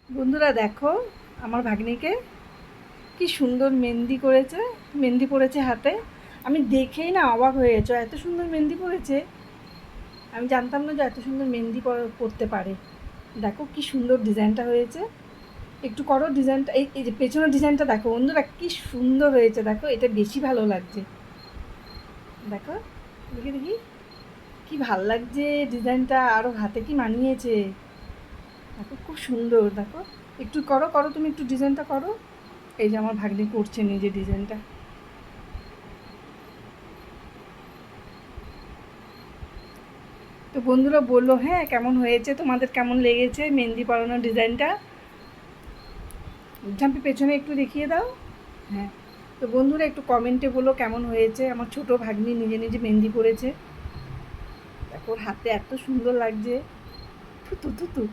বন্ধুরা দেখো আমার ভাগ্নিকে কি সুন্দর মেহেন্দি করেছে, মেহেন্দি পরেছে হাতে। আমি দেখেই না অবাক হয়ে গেছি, এত সুন্দর মেহেন্দি পরেছে। আমি জানতাম না যে এত সুন্দর মেহেন্দি পরতে পারে। দেখো কি সুন্দর ডিজাইনটা হয়েছে। একটু করো ডিজাইনটা, এই এই যে পেছনের ডিজাইনটা দেখো বন্ধুরা, কি সুন্দর হয়েছে। দেখো এটা বেশি ভালো লাগছে। দেখো, দেখি দেখি কি ভাল লাগছে ডিজাইনটা, আরও হাতে কি মানিয়েছে। দেখো খুব সুন্দর। দেখো একটু করো করো, তুমি একটু ডিজাইনটা করো। এই যে আমার ভাগ্নি করছে নিজে ডিজাইনটা। তো বন্ধুরা বললো হ্যাঁ কেমন হয়েছে, তোমাদের কেমন লেগেছে মেহেন্দি পরানোর ডিজাইনটা। ঝাম্পি পেছনে একটু দেখিয়ে দাও। হ্যাঁ, তো বন্ধুরা একটু কমেন্টে বলো কেমন হয়েছে। আমার ছোট ভাগ্নি নিজে নিজে মেহেন্দি পরেছে। দেখো ওর হাতে এত সুন্দর লাগছে। থু থু থু থু।